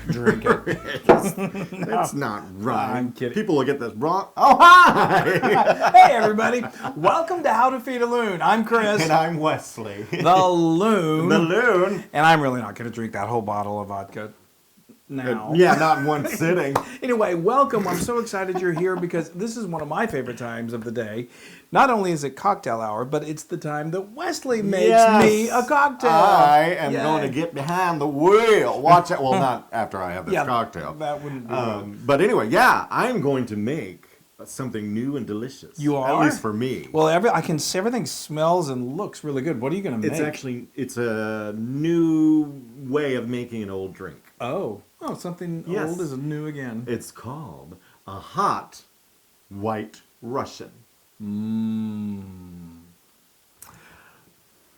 drink it. That's not right. I'm kidding. People will get this wrong. Oh, hi! Hey, everybody. Welcome to How to Feed a Loon. I'm Chris. And I'm Wesley. The Loon. The Loon. And I'm really not going to drink that whole bottle of vodka now. Yeah, not in one sitting. Anyway, welcome. I'm so excited you're here because this is one of my favorite times of the day. Not only is it cocktail hour, but it's the time that Wesley makes me a cocktail. I am Yay. going to get behind the wheel. Watch it. Well, not after I have this cocktail. That wouldn't be right. But anyway, yeah, I'm going to make something new and delicious. You are? At least for me. Well, I can see everything smells and looks really good. What are you going to make? It's a new way of making an old drink. Oh, something Yes. old is new again. It's called a hot white Russian.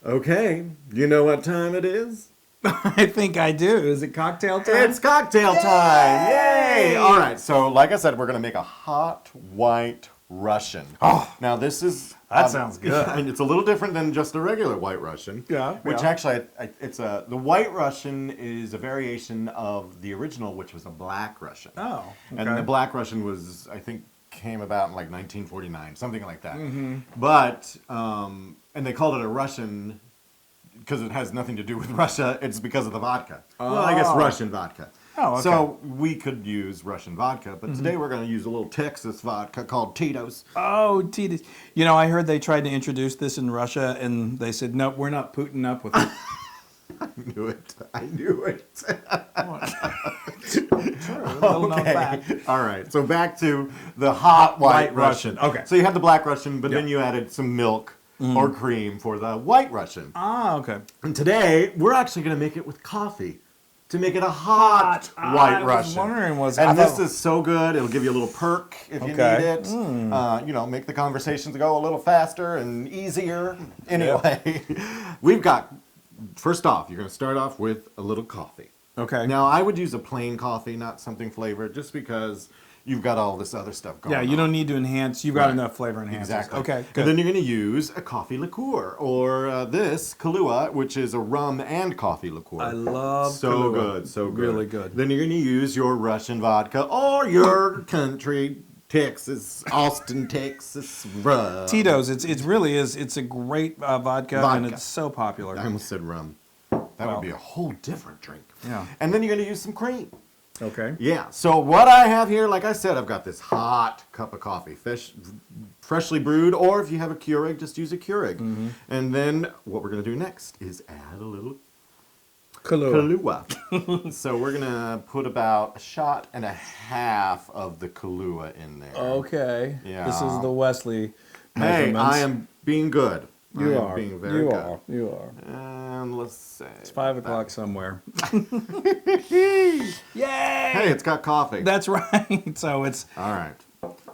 Okay, you know what time it is? I think I do. Is it cocktail time? It's cocktail time! Yay! All right, so like I said, we're going to make a hot white Russian. Oh, now this is... that sounds good. I mean, it's a little different than just a regular white Russian. Yeah. Which actually, the white Russian is a variation of the original, which was a black Russian. Oh, okay. And the black Russian was, I think, came about in like 1949, something like that. Mm-hmm. But, and they called it a Russian because it has nothing to do with Russia. It's because of the vodka. Well, I guess Russian vodka. Oh, okay. So we could use Russian vodka, but today we're going to use a little Texas vodka called Tito's. Oh, Tito's. You know, I heard they tried to introduce this in Russia, and they said, nope, we're not putting up with it. I knew it. I knew it. True. Little known fact. All right. So back to the hot white Russian. Okay. So you had the black Russian, but Yep. then you added some milk or cream for the white Russian. Ah, okay. And today we're actually going to make it with coffee to make it a hot white Russian. I was wondering, and this is so good. It'll give you a little perk if you need Okay. it. You know, make the conversations go a little faster and easier. Anyway, we've got, first off, you're going to start off with a little coffee. Okay. Now, I would use a plain coffee, not something flavored, just because you've got all this other stuff going on. Yeah, you don't need to enhance. You've got enough flavor enhancers. Exactly. Okay, good. And then you're going to use a coffee liqueur, or this Kahlua, which is a rum and coffee liqueur. I love so Kahlua. good, so good, Really good. Then you're going to use your Russian vodka or your country Texas, Austin, Texas rum. Tito's, it's really is. It's a great vodka, and it's so popular. I almost said rum. That would be a whole different drink. Yeah. And then you're going to use some cream. Okay. Yeah, so what I have here, like I said, I've got this hot cup of coffee, freshly brewed, or if you have a Keurig, just use a Keurig. And then what we're going to do next is add a little Kahlua. So we're going to put about a shot and a half of the Kahlua in there. Okay. Yeah. This is the Wesley Hey, measurements. I am being good. You I am are. being very You good. are. You are. And let's say... It's 5 o'clock somewhere. Yay! Hey, it's got coffee. That's right. So it's... All right.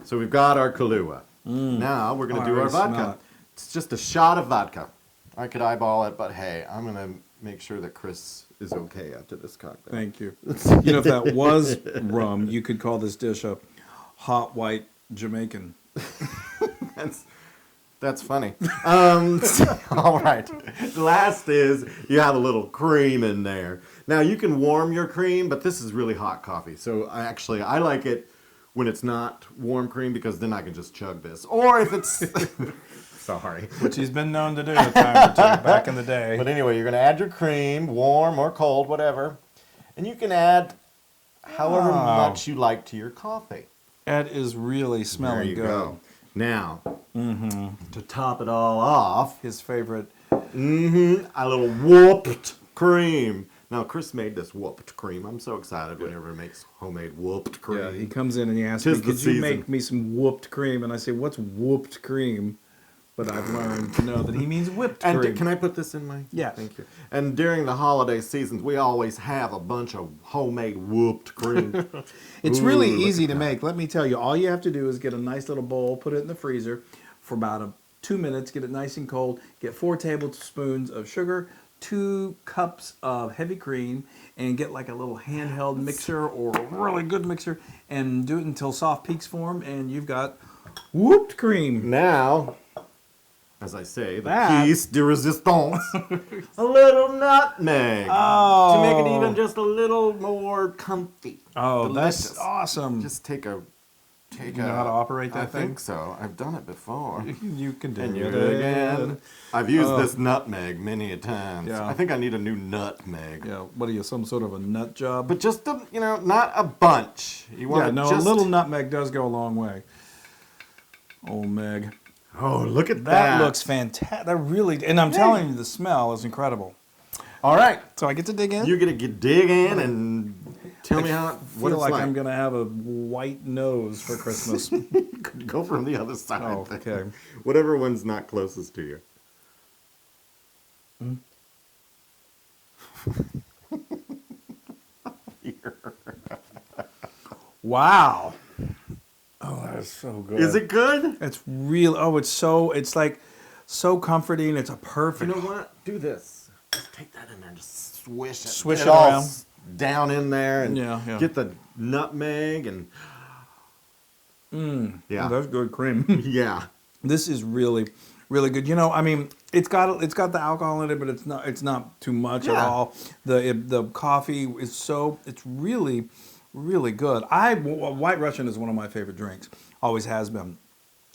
So we've got our Kahlua. Now we're going to do our I smell vodka. it. It's just a shot of vodka. I could eyeball it, but hey, I'm going to make sure that Chris is okay after this cocktail. Thank you. You know, if that was rum, you could call this dish a hot white Jamaican. That's funny. All right. Last is you have a little cream in there. Now you can warm your cream, but this is really hot coffee. So I like it when it's not warm cream because then I can just chug this. Or if it's sorry. Which he's been known to do a time or two back in the day. But anyway, you're going to add your cream, warm or cold, whatever. And you can add however much you like to your coffee. That is really smelling There you good. go. Now, to top it all off, His favorite. a little whooped cream. Now, Chris made this whooped cream. I'm so excited whenever he makes homemade whooped cream. Yeah, he comes in and he asks Tis me, the could you season." make me some whooped cream? And I say, what's whooped cream? But I've learned to know that he means whipped And cream. can I put this in my... Yes. Thank you. And during the holiday seasons, we always have a bunch of homemade whooped cream. It's really Ooh, look easy at to that. make. Let me tell you, all you have to do is get a nice little bowl, put it in the freezer for about 2 minutes, get it nice and cold, get 4 tablespoons of sugar, 2 cups of heavy cream, and get like a little handheld mixer or a really good mixer, and do it until soft peaks form, and you've got whooped cream. Now, as I say, the That- piece de resistance, a little nutmeg to make it even just a little more comfy. Oh, Delicious. that's awesome. Just take a. You know how to operate that I thing? think so. I've done it before. You can do And you it do it again. I've used this nutmeg many a times. Yeah. I think I need a new nutmeg. Yeah, what are you, some sort of a nut job? But just a, not a bunch. You want Yeah, to no, just... a little nutmeg does go a long way. Oh, Meg. Oh, look at That that. looks fantastic. That really, and I'm telling you, the smell is incredible. All right. So I get to dig in? You're going to dig in and tell me I what feel it's like like. I'm going to have a white nose for Christmas. Go from the other side. Oh, then. okay. Whatever one's not closest to you. Wow. Oh, that is so good. Is it good? It's real. Oh, it's like so comforting. It's a perfect. You know what? Do this. Just take that in there and just swish it. Swish Get it all around. Down in there and Yeah, yeah. get the nutmeg and... Yeah. Oh, that's good cream. Yeah. This is really, really good. You know, I mean, it's got the alcohol in it, but it's not too much at Yeah. all. The coffee is it's really, really good. White Russian is one of my favorite drinks. Always has been.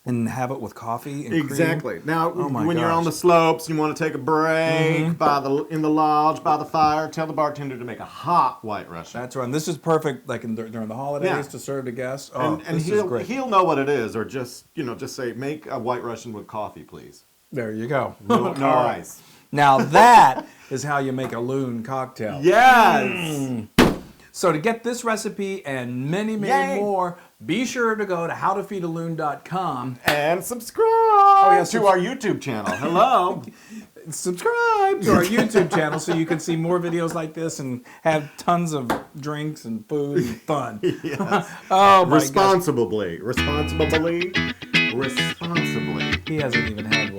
And have it with coffee and cream. Exactly. Now, Oh my when you're on the gosh. slopes, you want to take a break in the lodge by the fire. Tell the bartender to make a hot White Russian. That's right. And this is perfect, like during the holidays Yeah. to serve to guests. Oh, and this is great. he'll know what it is, or just say make a White Russian with coffee, please. There you go. No All right. ice. Now that is how you make a Loon cocktail. Yes. So to get this recipe and many, many Yay. more, be sure to go to howtofeedaloon.com. And subscribe yeah, to our YouTube channel. Hello. Subscribe to our YouTube channel so you can see more videos like this and have tons of drinks and food and fun. Yes. Oh my God. Responsibly. He hasn't even had one.